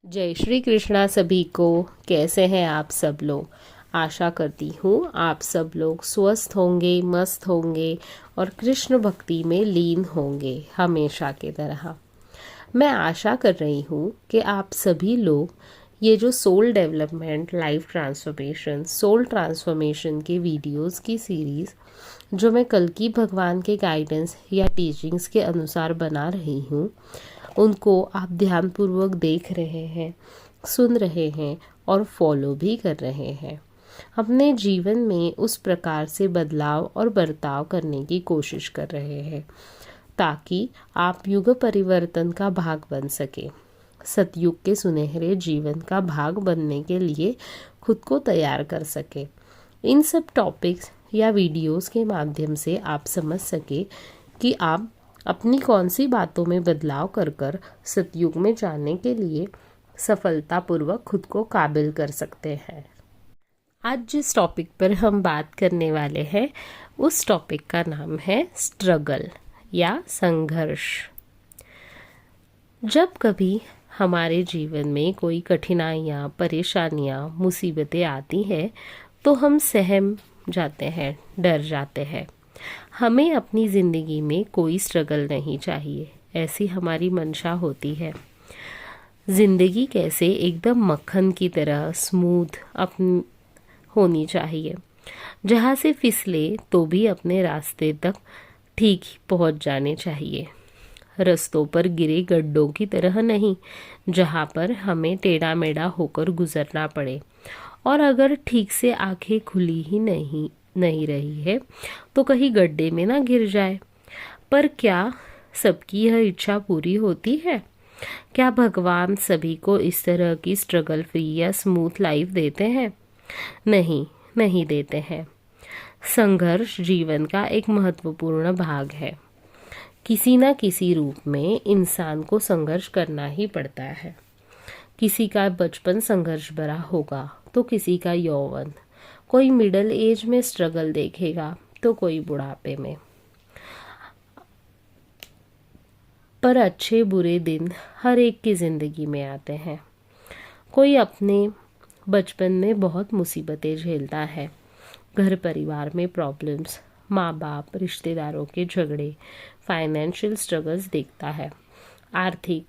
जय श्री कृष्णा सभी को। कैसे हैं आप सब लोग। आशा करती हूँ आप सब लोग स्वस्थ होंगे, मस्त होंगे और कृष्ण भक्ति में लीन होंगे हमेशा की तरह। मैं आशा कर रही हूँ कि आप सभी लोग ये जो soul development, life transformation, soul transformation के वीडियोस की सीरीज़ जो मैं कल की भगवान के गाइडेंस या टीचिंग्स के अनुसार बना रही हूँ, उनको आप ध्यानपूर्वक देख रहे हैं, सुन रहे हैं और फॉलो भी कर रहे हैं। अपने जीवन में उस प्रकार से बदलाव और बर्ताव करने की कोशिश कर रहे हैं ताकि आप युग परिवर्तन का भाग बन सके। सतयुग के सुनहरे जीवन का भाग बनने के लिए खुद को तैयार कर सके। इन सब टॉपिक्स या वीडियोस के माध्यम से आप समझ सके कि आप अपनी कौन सी बातों में बदलाव कर कर सतयुग में जाने के लिए सफलतापूर्वक खुद को काबिल कर सकते हैं। आज जिस टॉपिक पर हम बात करने वाले हैं उस टॉपिक का नाम है स्ट्रगल या संघर्ष। जब कभी हमारे जीवन में कोई कठिनाइयाँ, परेशानियाँ, मुसीबतें आती हैं तो हम सहम जाते हैं, डर जाते हैं। हमें अपनी ज़िंदगी में कोई स्ट्रगल नहीं चाहिए, ऐसी हमारी मंशा होती है। ज़िंदगी कैसे एकदम मक्खन की तरह स्मूथ अपनी होनी चाहिए, जहाँ से फिसले तो भी अपने रास्ते तक ठीक पहुँच जाने चाहिए। रास्तों पर गिरे गड्ढों की तरह नहीं, जहाँ पर हमें टेढ़ा मेढ़ा होकर गुजरना पड़े। और अगर ठीक से आंखें खुली ही नहीं रही है तो कहीं गड्ढे में ना गिर जाए। पर क्या सबकी यह इच्छा पूरी होती है? क्या भगवान सभी को इस तरह की स्ट्रगल फ्री या स्मूथ लाइफ देते हैं? नहीं, नहीं देते हैं। संघर्ष जीवन का एक महत्वपूर्ण भाग है। किसी न किसी रूप में इंसान को संघर्ष करना ही पड़ता है। किसी का बचपन संघर्ष भरा होगा तो किसी का यौवन, कोई मिडिल एज में स्ट्रगल देखेगा तो कोई बुढ़ापे में। पर अच्छे बुरे दिन हर एक की ज़िंदगी में आते हैं। कोई अपने बचपन में बहुत मुसीबतें झेलता है, घर परिवार में प्रॉब्लम्स, माँ बाप, रिश्तेदारों के झगड़े, फाइनेंशियल स्ट्रगल्स देखता है। आर्थिक,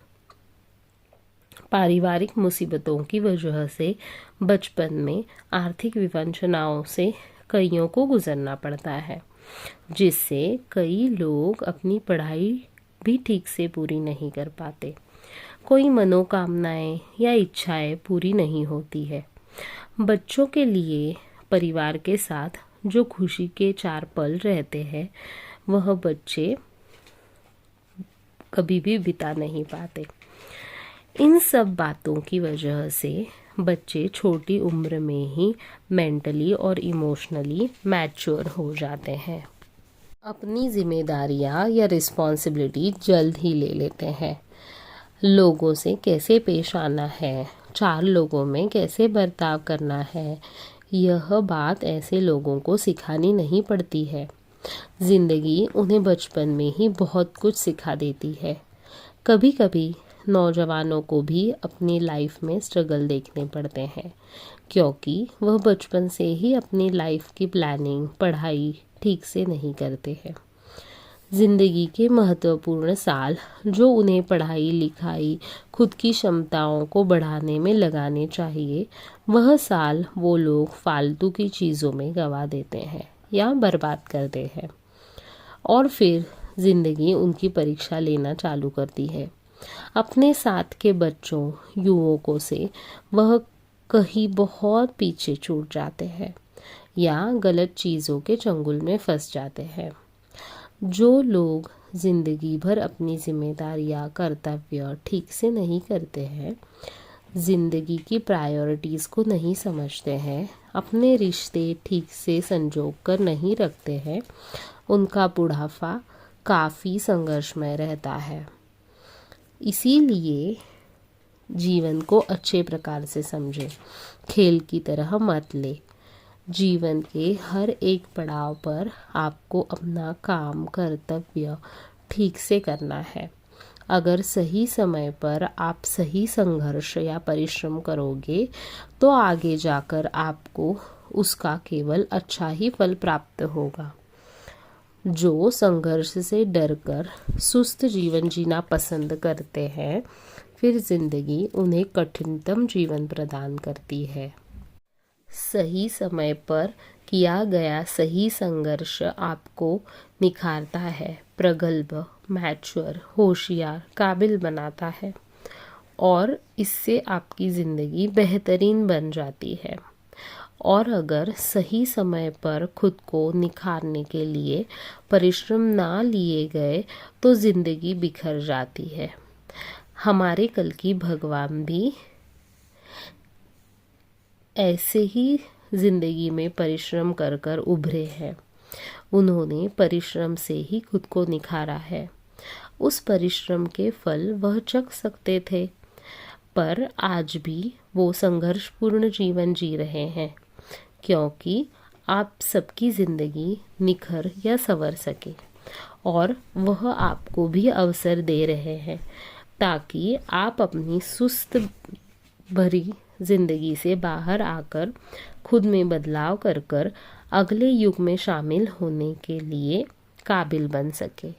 पारिवारिक मुसीबतों की वजह से बचपन में आर्थिक विवंचनाओं से कईयों को गुजरना पड़ता है, जिससे कई लोग अपनी पढ़ाई भी ठीक से पूरी नहीं कर पाते। कोई मनोकामनाएं या इच्छाएं पूरी नहीं होती है। बच्चों के लिए परिवार के साथ जो खुशी के 4 पल रहते हैं वह बच्चे कभी भी बिता नहीं पाते। इन सब बातों की वजह से बच्चे छोटी उम्र में ही मेंटली और इमोशनली मैच्योर हो जाते हैं। अपनी जिम्मेदारियां या रिस्पॉन्सिबिलिटी जल्द ही ले लेते हैं। लोगों से कैसे पेश आना है, 4 लोगों में कैसे बर्ताव करना है, यह बात ऐसे लोगों को सिखानी नहीं पड़ती है। जिंदगी उन्हें बचपन में ही बहुत कुछ सिखा देती है। कभी कभी नौजवानों को भी अपनी लाइफ में स्ट्रगल देखने पड़ते हैं, क्योंकि वह बचपन से ही अपनी लाइफ की प्लानिंग, पढ़ाई ठीक से नहीं करते हैं। ज़िंदगी के महत्वपूर्ण साल जो उन्हें पढ़ाई लिखाई, खुद की क्षमताओं को बढ़ाने में लगाने चाहिए, वह साल वो लोग फालतू की चीज़ों में गंवा देते हैं या बर्बाद करते हैं। और फिर ज़िंदगी उनकी परीक्षा लेना चालू करती है। अपने साथ के बच्चों, युवकों से वह कहीं बहुत पीछे छूट जाते हैं या गलत चीज़ों के चंगुल में फंस जाते हैं। जो लोग ज़िंदगी भर अपनी जिम्मेदारियां, कर्तव्य ठीक से नहीं करते हैं, ज़िंदगी की प्रायोरिटीज़ को नहीं समझते हैं, अपने रिश्ते ठीक से संजोग कर नहीं रखते हैं, उनका बुढ़ापा काफ़ी संघर्षमय रहता है। इसीलिए जीवन को अच्छे प्रकार से समझें, खेल की तरह मत ले। जीवन के हर एक पड़ाव पर आपको अपना काम, कर्तव्य ठीक से करना है। अगर सही समय पर आप सही संघर्ष या परिश्रम करोगे तो आगे जाकर आपको उसका केवल अच्छा ही फल प्राप्त होगा। जो संघर्ष से डरकर सुस्त जीवन जीना पसंद करते हैं, फिर जिंदगी उन्हें कठिनतम जीवन प्रदान करती है। सही समय पर किया गया सही संघर्ष आपको निखारता है, प्रगल्भ, मैच्योर, होशियार, काबिल बनाता है और इससे आपकी ज़िंदगी बेहतरीन बन जाती है। और अगर सही समय पर खुद को निखारने के लिए परिश्रम ना लिए गए तो ज़िंदगी बिखर जाती है। हमारे कल्कि भगवान भी ऐसे ही ज़िंदगी में परिश्रम कर कर उभरे हैं। उन्होंने परिश्रम से ही खुद को निखारा है। उस परिश्रम के फल वह चख सकते थे, पर आज भी वो संघर्षपूर्ण जीवन जी रहे हैं, क्योंकि आप सबकी ज़िंदगी निखर या संवर सके और वह आपको भी अवसर दे रहे हैं ताकि आप अपनी सुस्त भरी ज़िंदगी से बाहर आकर खुद में बदलाव कर कर अगले युग में शामिल होने के लिए काबिल बन सके।